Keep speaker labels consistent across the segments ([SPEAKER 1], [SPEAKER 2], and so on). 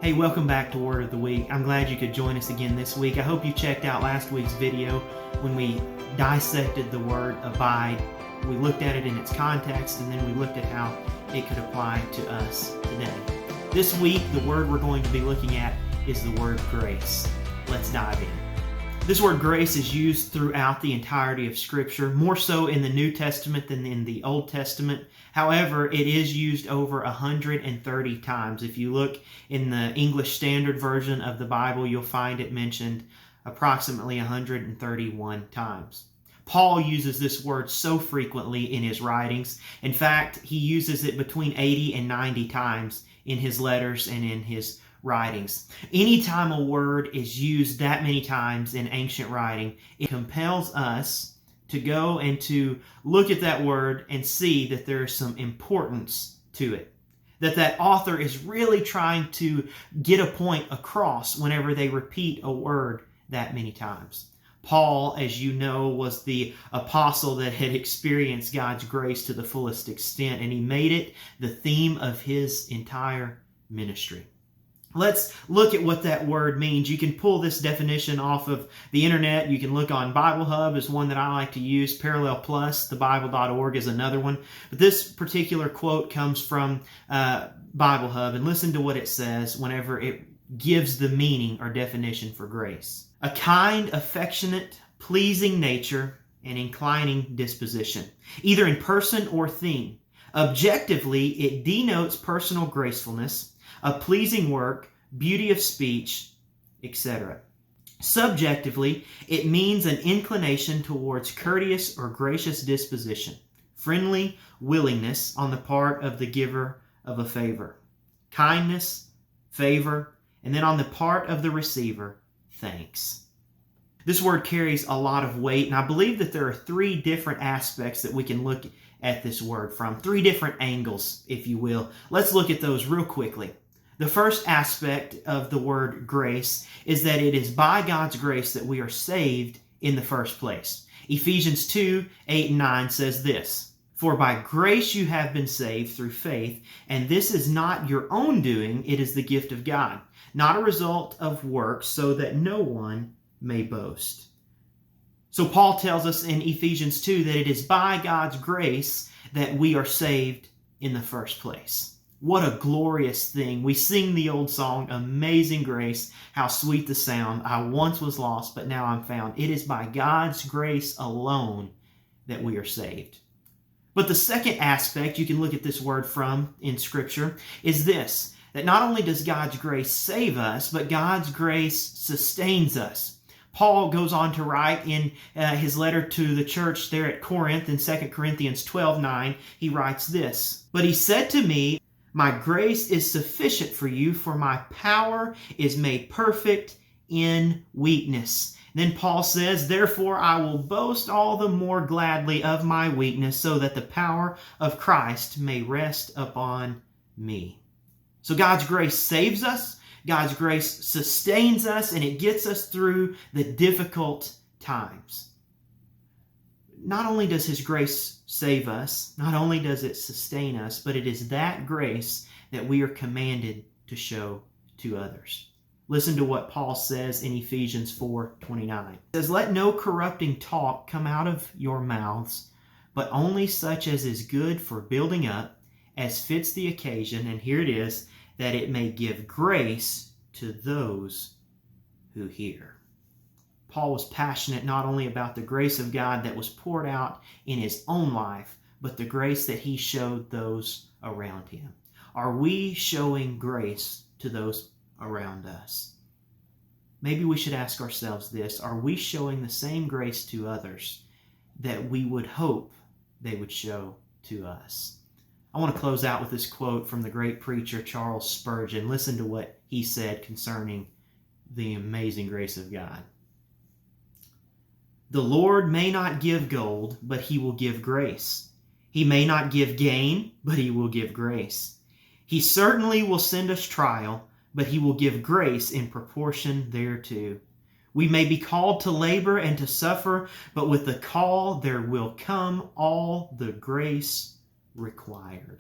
[SPEAKER 1] Hey, welcome back to Word of the Week. I'm glad you could join us again this week. I hope you checked out last week's video when we dissected the word abide. We looked at it in its context, and then we looked at how it could apply to us today. This week, the word we're going to be looking at is the word grace. Let's dive in. This word grace is used throughout the entirety of Scripture, more so in the New Testament than in the Old Testament. However, it is used over 130 times. If you look in the English Standard Version of the Bible, you'll find it mentioned approximately 131 times. Paul uses this word so frequently in his writings. In fact, he uses it between 80 and 90 times in his letters and in his writings. Anytime a word is used that many times in ancient writing, it compels us to go and to look at that word and see that there is some importance to it. That author is really trying to get a point across whenever they repeat a word that many times. Paul, as you know, was the apostle that had experienced God's grace to the fullest extent, and he made it the theme of his entire ministry. Let's look at what that word means. You can pull this definition off of the internet. You can look on Bible Hub is one that I like to use. Parallel Plus, thebible.org is another one. But this particular quote comes from Bible Hub, and listen to what it says whenever it gives the meaning or definition for grace. A kind, affectionate, pleasing nature and inclining disposition, either in person or theme. Objectively, it denotes personal gracefulness, a pleasing work, beauty of speech, etc. Subjectively, it means an inclination towards courteous or gracious disposition, friendly willingness on the part of the giver of a favor, kindness, favor, and then on the part of the receiver, thanks. This word carries a lot of weight, and I believe that there are three different aspects that we can look at this word from, three different angles, if you will. Let's look at those real quickly. The first aspect of the word grace is that it is by God's grace that we are saved in the first place. Ephesians 2, 8 and 9 says this, "For by grace you have been saved through faith, and this is not your own doing, it is the gift of God, not a result of works, so that no one may boast." So Paul tells us in Ephesians 2 that it is by God's grace that we are saved in the first place. What a glorious thing. We sing the old song, "Amazing Grace, how sweet the sound. I once was lost, but now I'm found." It is by God's grace alone that we are saved. But the second aspect you can look at this word from in Scripture is this, that not only does God's grace save us, but God's grace sustains us. Paul goes on to write in his letter to the church there at Corinth in 2 Corinthians 12:9, he writes this, "But he said to me, my grace is sufficient for you, for my power is made perfect in weakness." Then Paul says, "Therefore I will boast all the more gladly of my weakness, so that the power of Christ may rest upon me." So God's grace saves us, God's grace sustains us, and it gets us through the difficult times. Not only does His grace save us, not only does it sustain us, but it is that grace that we are commanded to show to others. Listen to what Paul says in Ephesians 4:29. It says, "Let no corrupting talk come out of your mouths, but only such as is good for building up, as fits the occasion," and here it is, "that it may give grace to those who hear." Paul was passionate not only about the grace of God that was poured out in his own life, but the grace that he showed those around him. Are we showing grace to those around us? Maybe we should ask ourselves this: are we showing the same grace to others that we would hope they would show to us? I want to close out with this quote from the great preacher Charles Spurgeon. Listen to what he said concerning the amazing grace of God. "The Lord may not give gold, but He will give grace. He may not give gain, but He will give grace. He certainly will send us trial, but He will give grace in proportion thereto. We may be called to labor and to suffer, but with the call there will come all the grace required."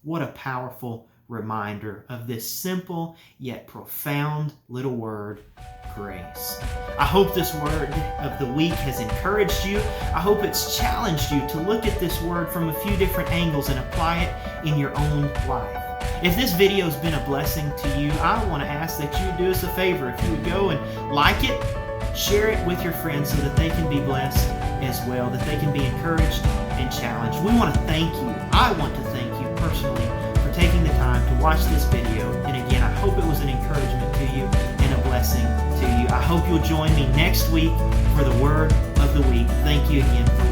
[SPEAKER 1] What a powerful reminder of this simple yet profound little word, grace. I hope this word of the week has encouraged you. I hope it's challenged you to look at this word from a few different angles and apply it in your own life. If this video has been a blessing to you, I want to ask that you would do us a favor. If you would go and like it, share it with your friends so that they can be blessed as well, that they can be encouraged and challenged. We want to thank you. I want to thank you personally for taking the time to watch this video. And again, I hope it was an encouragement to you and a blessing to you. I hope you'll join me next week for the Word of the Week. Thank you again for